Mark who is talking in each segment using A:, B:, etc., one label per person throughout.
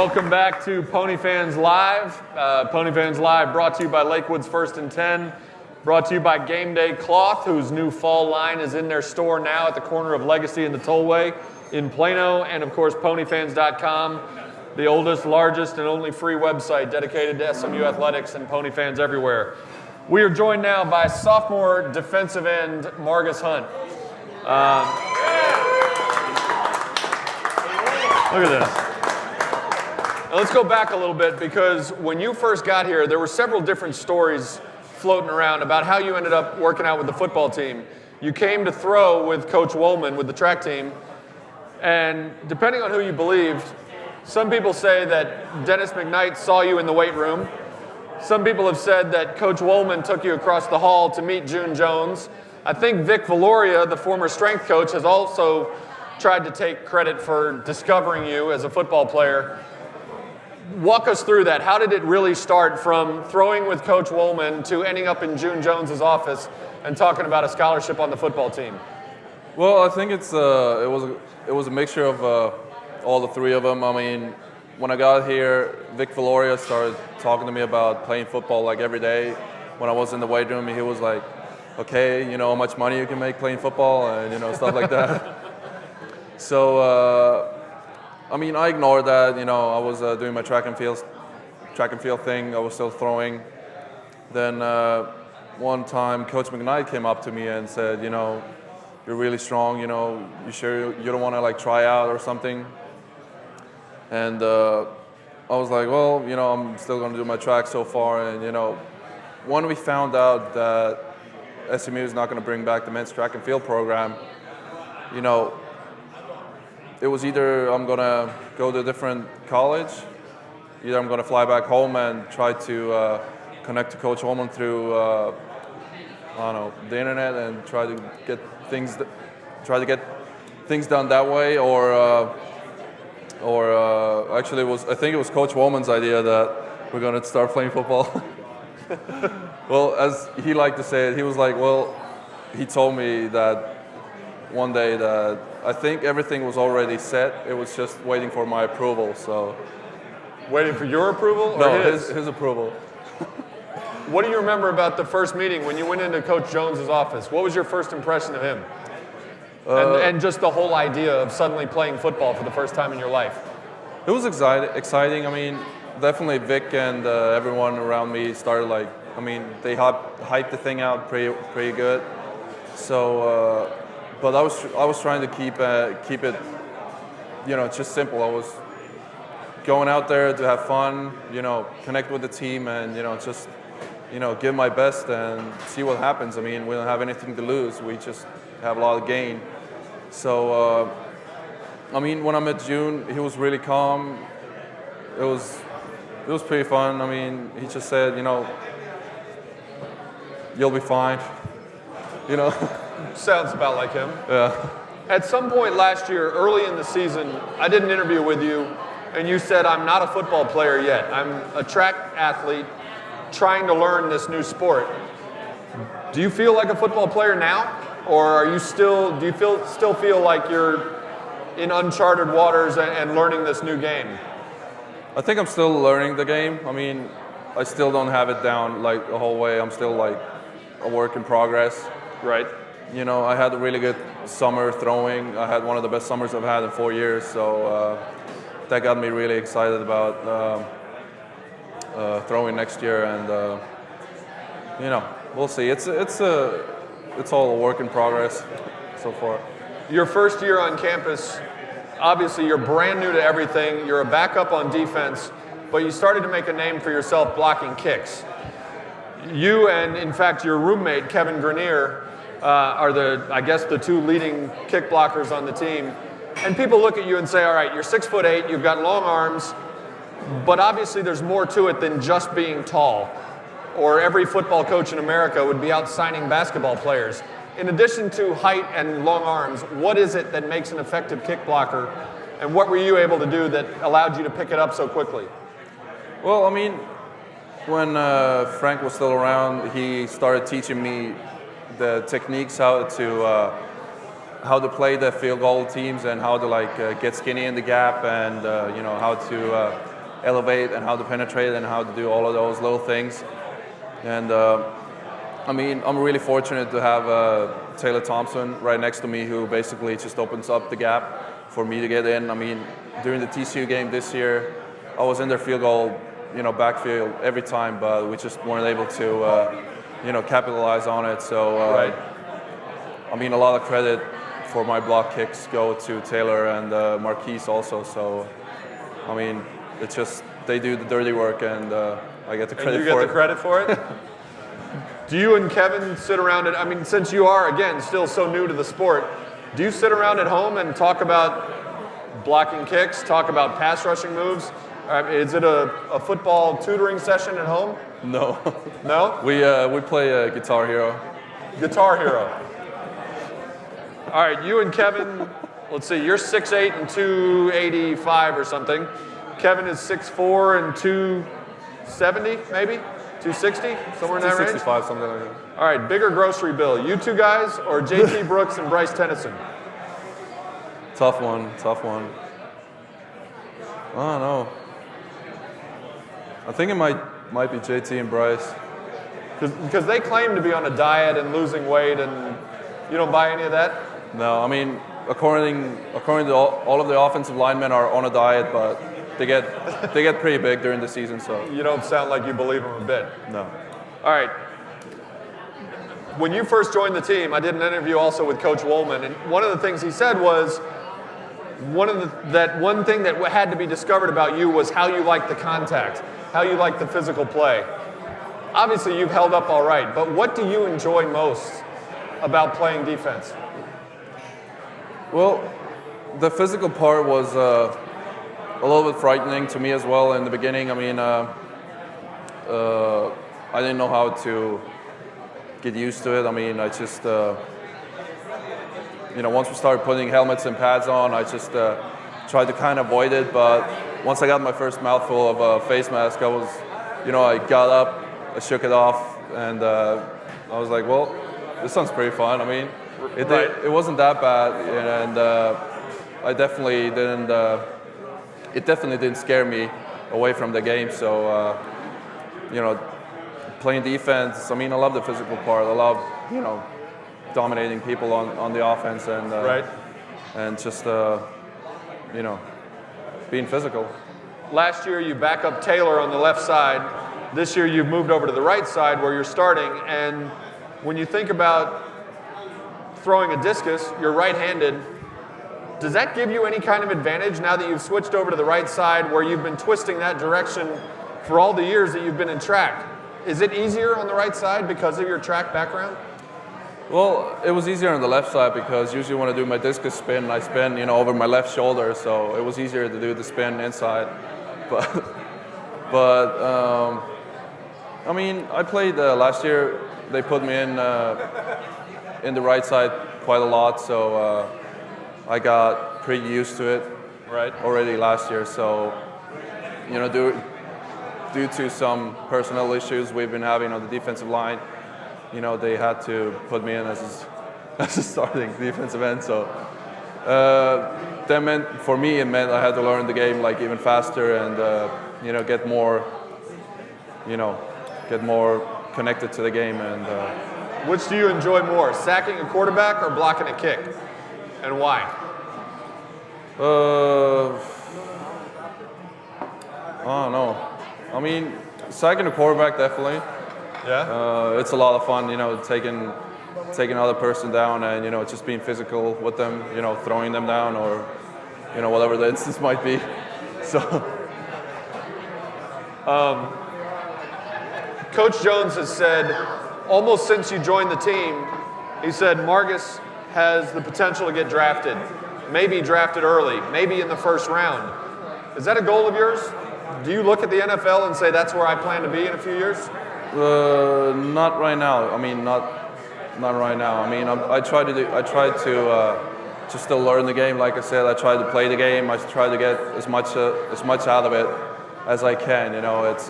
A: Welcome back to PonyFans Live. PonyFans Live brought to you by Lakewood's First and 10, brought to you by Gameday Cloth, whose new fall line is in their store now at the corner of Legacy and the Tollway in Plano, and of course PonyFans.com, the oldest, largest, and only free website dedicated to SMU athletics and pony fans everywhere. We are joined now by sophomore defensive end Margus Hunt. Look at this. Now let's go back a little bit, because when you first got here, there were several different stories floating around about how you ended up working out with the football team. You came to throw with Coach Woolman with the track team, and depending on who you believed, some people say that Dennis McKnight saw you in the weight room. Some people have said that Coach Woolman took you across the hall to meet June Jones. I think Vic Valoria, the former strength coach, has also tried to take credit for discovering you as a football player. Walk us through that. How did it really start from throwing with Coach Woolman to ending up in June Jones's office and talking about a scholarship on the football team?
B: Well, I think it was a mixture of all the three of them. I mean, when I got here, Vic Valoria started talking to me about playing football like every day. When I was in the weight room, he was like, "Okay, you know how much money you can make playing football," and stuff like that. So. I mean, I ignored that. I was doing my track and field thing. I was still throwing. Then one time, Coach McKnight came up to me and said, "You're really strong. You sure you don't want to try out or something?" And I was like, "Well, I'm still going to do my track so far." And when we found out that SMU is not going to bring back the men's track and field program, it was either I'm going to go to a different college, either I'm going to fly back home and try to connect to Coach Holman through, the internet and try to get things done that way, or actually I think it was Coach Woolman's idea that we're going to start playing football. Well, as he liked to say it, he was like, well, he told me that one day that I think everything was already set. It was just waiting for my approval. So,
A: waiting for your approval or
B: no, his approval.
A: What do you remember about the first meeting when you went into Coach Jones's office? What was your first impression of him? And just the whole idea of suddenly playing football for the first time in your life?
B: It was exciting. I mean, definitely Vic and everyone around me started they hyped the thing out pretty good. So. But I was trying to keep it, just simple. I was going out there to have fun, connect with the team, and just, give my best and see what happens. I mean, we don't have anything to lose. We just have a lot to gain. So, when I met June, he was really calm. It was pretty fun. I mean, he just said, you'll be fine.
A: Sounds about like him.
B: Yeah.
A: At some point last year, early in the season, I did an interview with you, and you said, "I'm not a football player yet. I'm a track athlete trying to learn this new sport." Do you feel like a football player now, or do you still feel like you're in uncharted waters and learning this new game?
B: I think I'm still learning the game. I mean, I still don't have it down the whole way. I'm still a work in progress.
A: Right.
B: I had a really good summer throwing. I had one of the best summers I've had in 4 years, so that got me really excited about throwing next year. And we'll see. It's all a work in progress so far.
A: Your first year on campus, obviously you're brand new to everything. You're a backup on defense, but you started to make a name for yourself blocking kicks. You and, in fact, your roommate, Kevin Grenier, are the two leading kick blockers on the team. And people look at you and say, all right, you're 6'8", you've got long arms, but obviously there's more to it than just being tall. Or every football coach in America would be out signing basketball players. In addition to height and long arms, what is it that makes an effective kick blocker? And what were you able to do that allowed you to pick it up so quickly?
B: Well, I mean, when Frank was still around, he started teaching me the techniques, how to play the field goal teams and how to get skinny in the gap, and how to elevate and how to penetrate and how to do all of those little things. And I mean, I'm really fortunate to have Taylor Thompson right next to me, who basically just opens up the gap for me to get in. I mean, during the TCU game this year, I was in their field goal, backfield every time, but we just weren't able to, capitalize on it. So,
A: right.
B: I mean, a lot of credit for my block kicks go to Taylor and Marquise also. So, I mean, it's just they do the dirty work, and I get the credit for it.
A: And you get the credit for it? Do you and Kevin sit around I mean, since you are, again, still so new to the sport, do you sit around at home and talk about blocking kicks, talk about pass rushing moves? Is it a football tutoring session at home?
B: No.
A: No?
B: We play Guitar Hero.
A: Guitar Hero. All right, you and Kevin, let's see, you're 6'8" and 285 or something. Kevin is 6'4" and 270, maybe? 260? Somewhere in that range?
B: 265, something like that.
A: All right, bigger grocery bill, you two guys or JT Brooks and Bryce Tennyson?
B: Tough one. I don't know. I think it might be JT and Bryce.
A: Because they claim to be on a diet and losing weight, and you don't buy any of that?
B: No, I mean, according to all of the offensive linemen are on a diet, but they get pretty big during the season. So
A: you don't sound like you believe them a bit.
B: No.
A: All right. When you first joined the team, I did an interview also with Coach Woolman, and one of the things he said was that one thing that had to be discovered about you was how you like the contact, how you like the physical play. Obviously, you've held up all right, but what do you enjoy most about playing defense?
B: Well, the physical part was a little bit frightening to me as well in the beginning. I mean, I didn't know how to get used to it. I mean, I just, once we started putting helmets and pads on, I just tried to kind of avoid it. But once I got my first mouthful of a face mask, I got up, I shook it off, and I was like, well, this sounds pretty fun. I mean, it wasn't that bad, and I definitely didn't. It definitely didn't scare me away from the game. So, playing defense. I mean, I love the physical part. I love, dominating people on the offense and and just being physical.
A: Last year, you back up Taylor on the left side. This year, you've moved over to the right side where you're starting. And when you think about throwing a discus, you're right-handed. Does that give you any kind of advantage now that you've switched over to the right side where you've been twisting that direction for all the years that you've been in track? Is it easier on the right side because of your track background?
B: Well, it was easier on the left side because usually when I do my discus spin, I spin, over my left shoulder, so it was easier to do the spin inside. But I mean, I played last year. They put me in the right side quite a lot, so I got pretty used to it already last year. So, due to some personnel issues we've been having on the defensive line, they had to put me in as a starting defensive end. So that meant, for me, it meant I had to learn the game even faster and get more connected to the game. And
A: which do you enjoy more, sacking a quarterback or blocking a kick, and why?
B: I don't know. I mean, sacking a quarterback, definitely.
A: Yeah.
B: It's a lot of fun, taking another person down and just being physical with them, throwing them down or whatever the instance might be. So.
A: Coach Jones has said, almost since you joined the team, he said Margus has the potential to get drafted, maybe drafted early, maybe in the first round. Is that a goal of yours? Do you look at the NFL and say that's where I plan to be in a few years?
B: Not right now. I mean, not right now. I mean, I try to just still learn the game. Like I said, I try to play the game. I try to get as much out of it as I can. It's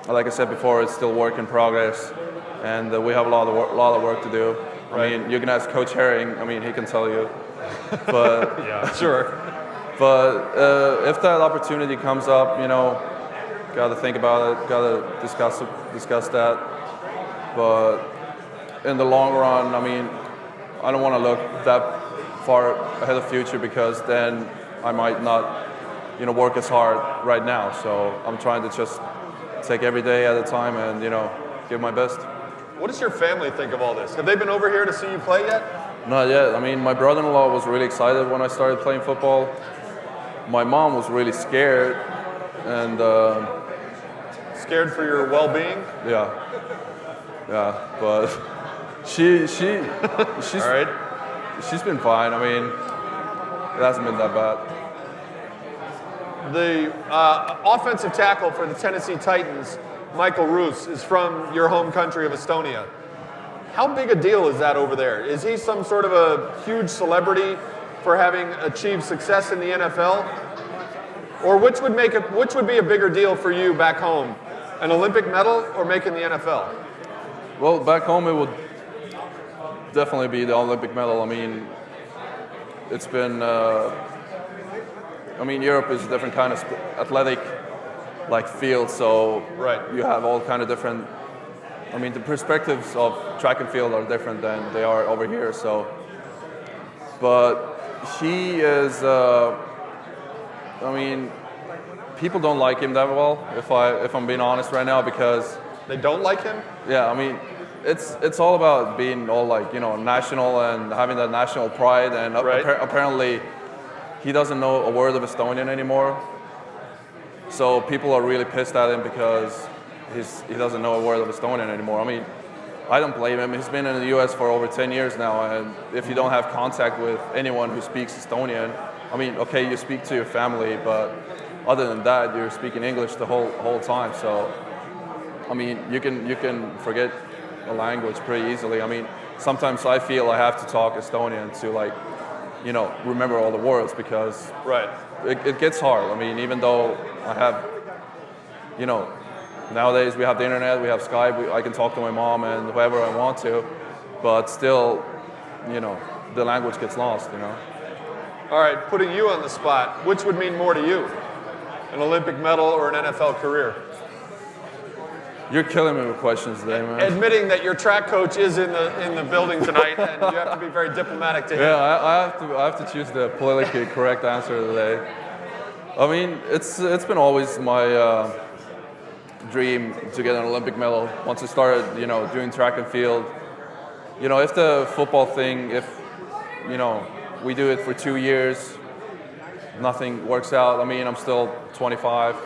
B: like I said before, it's still work in progress, and we have a lot of work to do. I mean, you can ask Coach Herring. I mean, he can tell you. But
A: yeah, sure.
B: But if that opportunity comes up, you know, got to think about it, got to discuss that. But in the long run, I mean, I don't want to look that far ahead of the future because then I might not, you know, work as hard right now. So I'm trying to just take every day at a time and, you know, give my best.
A: What does your family think of all this? Have they been over here to see you play yet?
B: Not yet. I mean, my brother-in-law was really excited when I started playing football. My mom was really scared, and
A: scared for your well-being?
B: Yeah, but she's
A: all right.
B: She's been fine. I mean, it hasn't been that bad.
A: The offensive tackle for the Tennessee Titans, Michael Roose, is from your home country of Estonia. How big a deal is that over there? Is he some sort of a huge celebrity for having achieved success in the NFL? Or which would be a bigger deal for you back home? An Olympic medal or making the NFL?
B: Well, back home it would definitely be the Olympic medal. I mean, it's been, I mean, Europe is a different kind of athletic like field, so
A: right.
B: You have all kind of different, I mean, the perspectives of track and field are different than they are over here, so. But he is, I mean, people don't like him that well, if I'm being honest right now, because
A: they don't like him?
B: Yeah, I mean, it's all about being all like, you know, national and having that national pride, and
A: right.
B: Apparently he doesn't know a word of Estonian anymore. So people are really pissed at him because he doesn't know a word of Estonian anymore. I mean, I don't blame him. He's been in the US for over 10 years now, and if you don't have contact with anyone who speaks Estonian, I mean, okay, you speak to your family, but other than that, you're speaking English the whole time. So, I mean, you can forget a language pretty easily. I mean, sometimes I feel I have to talk Estonian to, like, you know, remember all the words, because
A: right.
B: It gets hard. I mean, even though I have, you know, nowadays we have the internet, we have Skype, I can talk to my mom and whoever I want to, but still, you know, the language gets lost, you know.
A: All right, putting you on the spot, which would mean more to you? An Olympic medal or an NFL career?
B: You're killing me with questions today, man.
A: Admitting that your track coach is in the building tonight, and you have to be very diplomatic to him.
B: Yeah, I have to choose the politically correct answer today. I mean, it's been always my dream to get an Olympic medal. Once I started, you know, doing track and field, you know, if the football thing, if, you know, we do it for 2 years, nothing works out. I mean, I'm still 25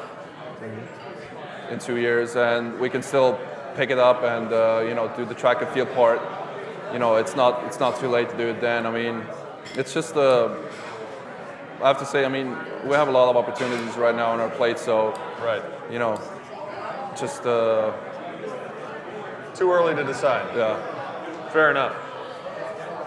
B: in 2 years, and we can still pick it up and you know, do the track and field part. You know, it's not too late to do it then. I mean, it's just I have to say, I mean, we have a lot of opportunities right now on our plate, so
A: right.
B: You know, just
A: too early to decide.
B: Yeah.
A: Fair enough.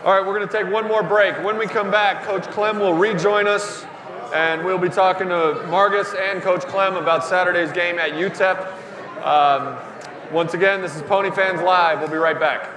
A: All right, we're going to take one more break. When we come back, Coach Klemm will rejoin us, and we'll be talking to Margus and Coach Klemm about Saturday's game at UTEP. Once again, this is PonyFans Live. We'll be right back.